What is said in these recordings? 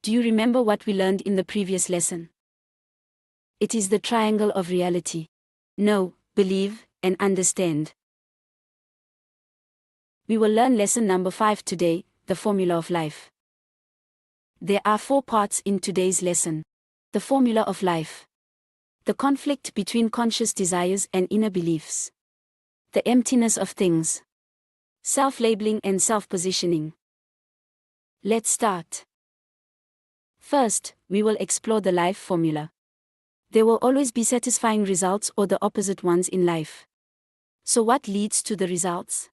Do you remember what we learned in the previous lesson? It is the triangle of reality. Know, believe, and understand. We will learn lesson number 5 today, the formula of life. There are 4 parts in today's lesson. The formula of life. The conflict between conscious desires and inner beliefs. The emptiness of things. Self-labeling and self-positioning. Let's start. First, we will explore the life formula. There will always be satisfying results or the opposite ones in life. So what leads to the results?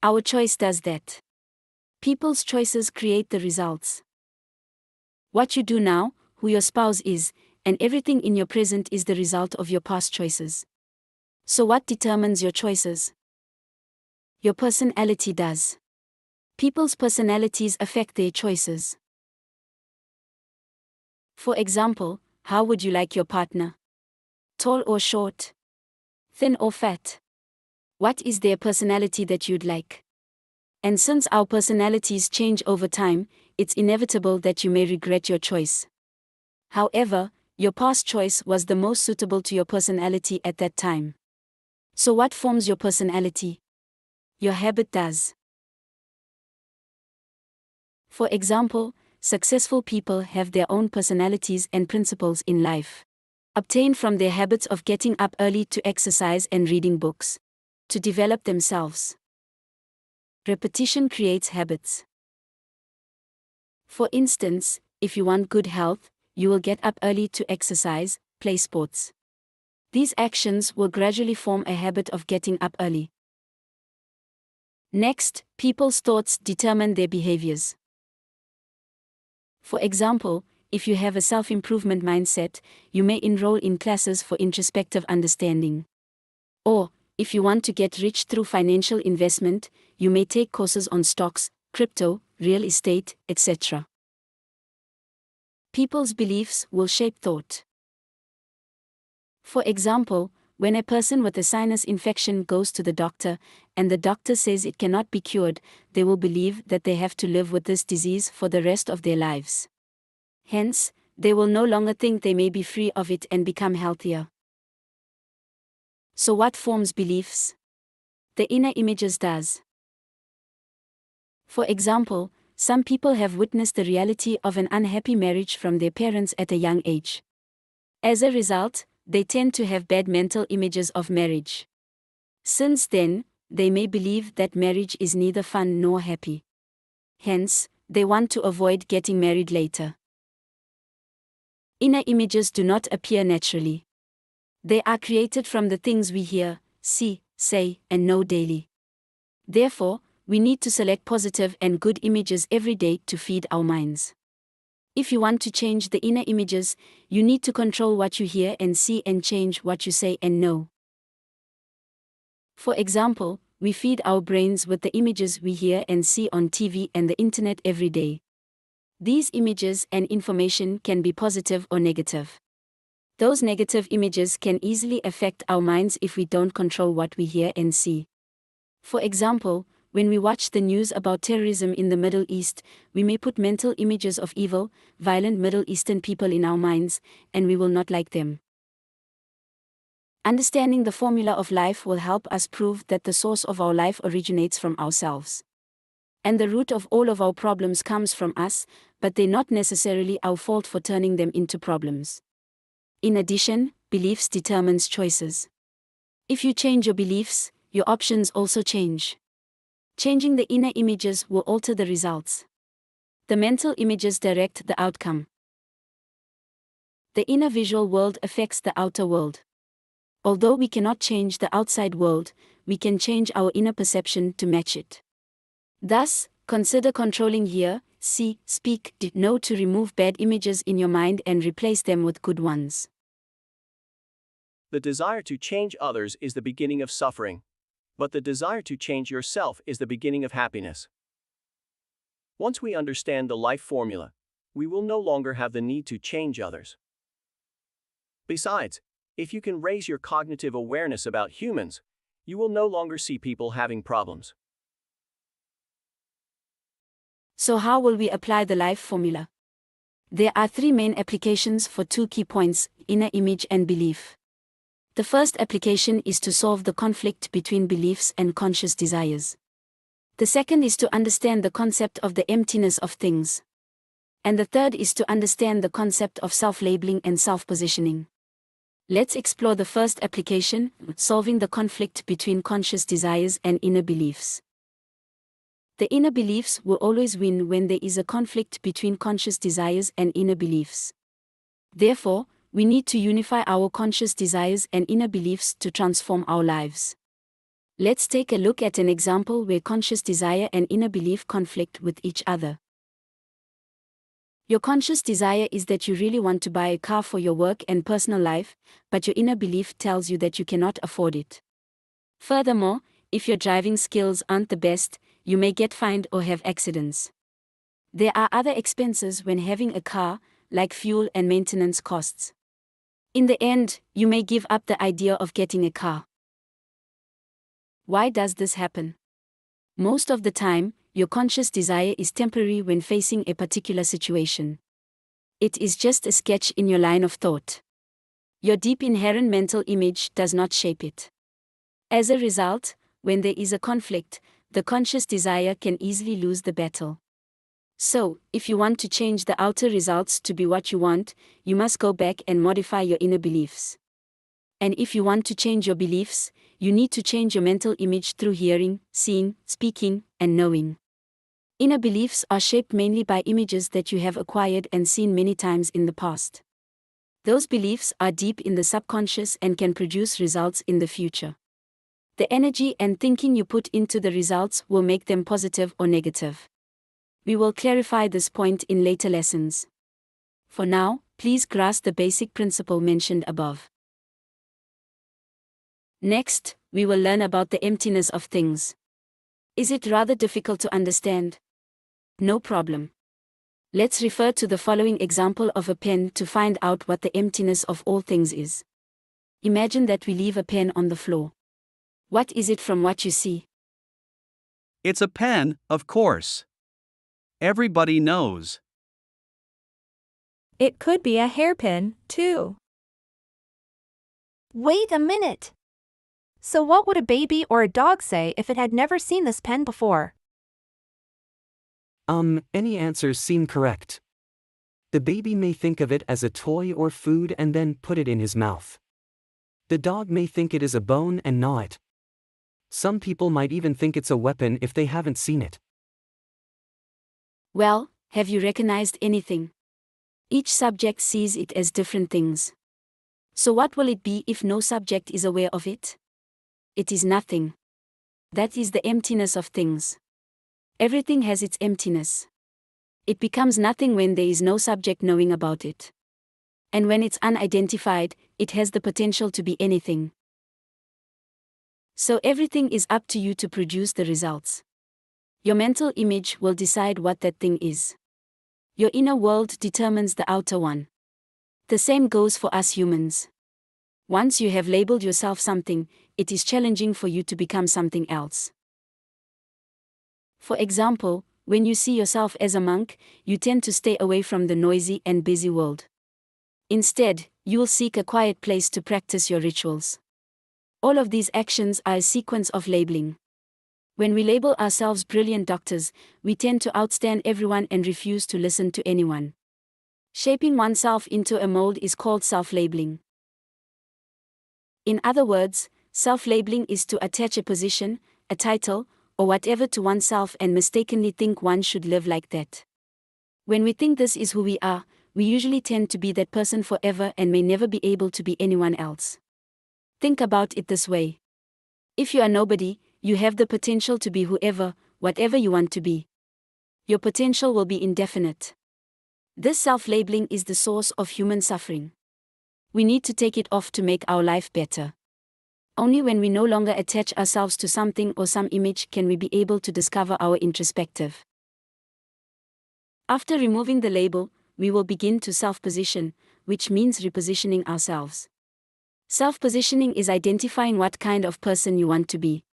Our choice does that. People's choices create the results. What you do now, who your spouse is, and everything in your present is the result of your past choices. So what determines your choices? Your personality does. People's personalities affect their choices. For example, how would you like your partner? Tall or short? Thin or fat? What is their personality that you'd like? And since our personalities change over time, it's inevitable that you may regret your choice. However, your past choice was the most suitable to your personality at that time. So what forms your personality? Your habit does. For example, successful people have their own personalities and principles in life, obtained from their habits of getting up early to exercise and reading books, to develop themselves. Repetition creates habits. For instance, if you want good health, you will get up early to exercise, play sports. These actions will gradually form a habit of getting up early. Next, people's thoughts determine their behaviors. For example, if you have a self-improvement mindset, you may enroll in classes for introspective understanding. Or, if you want to get rich through financial investment, you may take courses on stocks, crypto, real estate, etc. People's beliefs will shape thought. For example, when a person with a sinus infection goes to the doctor, and the doctor says it cannot be cured, they will believe that they have to live with this disease for the rest of their lives. Hence, they will no longer think they may be free of it and become healthier. So what forms beliefs? The inner images does. For example, some people have witnessed the reality of an unhappy marriage from their parents at a young age. As a result, they tend to have bad mental images of marriage. Since then, they may believe that marriage is neither fun nor happy. Hence, they want to avoid getting married later. Inner images do not appear naturally. They are created from the things we hear, see, say, and know daily. Therefore, we need to select positive and good images every day to feed our minds. If you want to change the inner images, you need to control what you hear and see and change what you say and know. For example, we feed our brains with the images we hear and see on TV and the internet every day. These images and information can be positive or negative. Those negative images can easily affect our minds if we don't control what we hear and see. For example, when we watch the news about terrorism in the Middle East, we may put mental images of evil, violent Middle Eastern people in our minds, and we will not like them. Understanding the formula of life will help us prove that the source of our life originates from ourselves. And the root of all of our problems comes from us, but they're not necessarily our fault for turning them into problems. In addition, beliefs determines choices. If you change your beliefs, your options also change. Changing the inner images will alter the results. The mental images direct the outcome. The inner visual world affects the outer world. Although we cannot change the outside world, we can change our inner perception to match it. Thus, consider controlling hear, see, speak, know to remove bad images in your mind and replace them with good ones. The desire to change others is the beginning of suffering, but the desire to change yourself is the beginning of happiness. Once we understand the life formula, we will no longer have the need to change others. Besides, if you can raise your cognitive awareness about humans, you will no longer see people having problems. So how will we apply the life formula? There are three main applications for two key points: inner image and belief. The first application is to solve the conflict between beliefs and conscious desires. The second is to understand the concept of the emptiness of things. And the third is to understand the concept of self-labeling and self-positioning. Let's explore the first application, solving the conflict between conscious desires and inner beliefs. The inner beliefs will always win when there is a conflict between conscious desires and inner beliefs. Therefore, we need to unify our conscious desires and inner beliefs to transform our lives. Let's take a look at an example where conscious desire and inner belief conflict with each other. Your conscious desire is that you really want to buy a car for your work and personal life, but your inner belief tells you that you cannot afford it. Furthermore, if your driving skills aren't the best, you may get fined or have accidents. There are other expenses when having a car, like fuel and maintenance costs. In the end, you may give up the idea of getting a car. Why does this happen? Most of the time, your conscious desire is temporary when facing a particular situation. It is just a sketch in your line of thought. Your deep inherent mental image does not shape it. As a result, when there is a conflict, the conscious desire can easily lose the battle. So, if you want to change the outer results to be what you want, you must go back and modify your inner beliefs. And if you want to change your beliefs, you need to change your mental image through hearing, seeing, speaking, and knowing. Inner beliefs are shaped mainly by images that you have acquired and seen many times in the past. Those beliefs are deep in the subconscious and can produce results in the future. The energy and thinking you put into the results will make them positive or negative. We will clarify this point in later lessons. For now, please grasp the basic principle mentioned above. Next, we will learn about the emptiness of things. Is it rather difficult to understand? No problem. Let's refer to the following example of a pen to find out what the emptiness of all things is. Imagine that we leave a pen on the floor. What is it from what you see? It's a pen, of course. Everybody knows. It could be a hairpin, too. Wait a minute. So what would a baby or a dog say if it had never seen this pen before? Any answers seem correct. The baby may think of it as a toy or food and then put it in his mouth. The dog may think it is a bone and gnaw it. Some people might even think it's a weapon if they haven't seen it. Well, have you recognized anything? Each subject sees it as different things. So what will it be if no subject is aware of it? It is nothing. That is the emptiness of things. Everything has its emptiness. It becomes nothing when there is no subject knowing about it. And when it's unidentified, it has the potential to be anything. So everything is up to you to produce the results. Your mental image will decide what that thing is. Your inner world determines the outer one. The same goes for us humans. Once you have labeled yourself something, it is challenging for you to become something else. For example, when you see yourself as a monk, you tend to stay away from the noisy and busy world. Instead, you will seek a quiet place to practice your rituals. All of these actions are a sequence of labeling. When we label ourselves brilliant doctors, we tend to outstand everyone and refuse to listen to anyone. Shaping oneself into a mold is called self-labeling. In other words, self-labeling is to attach a position, a title, or whatever to oneself and mistakenly think one should live like that. When we think this is who we are, we usually tend to be that person forever and may never be able to be anyone else. Think about it this way. If you are nobody, you have the potential to be whoever, whatever you want to be. Your potential will be indefinite. This self-labeling is the source of human suffering. We need to take it off to make our life better. Only when we no longer attach ourselves to something or some image can we be able to discover our introspective. After removing the label, we will begin to self-position, which means repositioning ourselves. Self-positioning is identifying what kind of person you want to be.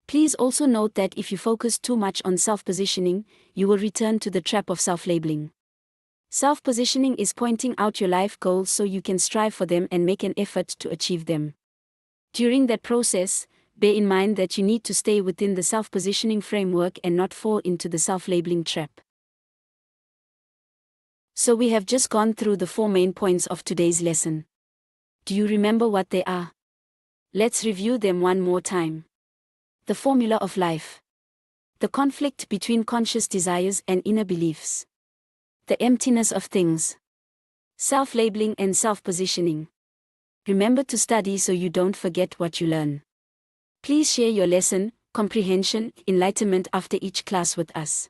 Please also note that if you focus too much on self-positioning, you will return to the trap of self-labeling. Self-positioning is pointing out your life goals so you can strive for them and make an effort to achieve them. During that process, bear in mind that you need to stay within the self-positioning framework and not fall into the self-labeling trap. So we have just gone through the 4 main points of today's lesson. Do you remember what they are? Let's review them one more time. The formula of life. The conflict between conscious desires and inner beliefs. The emptiness of things. Self-labeling and self-positioning. Remember to study so you don't forget what you learn. Please share your lesson, comprehension, enlightenment after each class with us.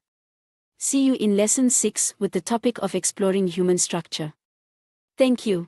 See you in lesson 6 with the topic of exploring human structure. Thank you.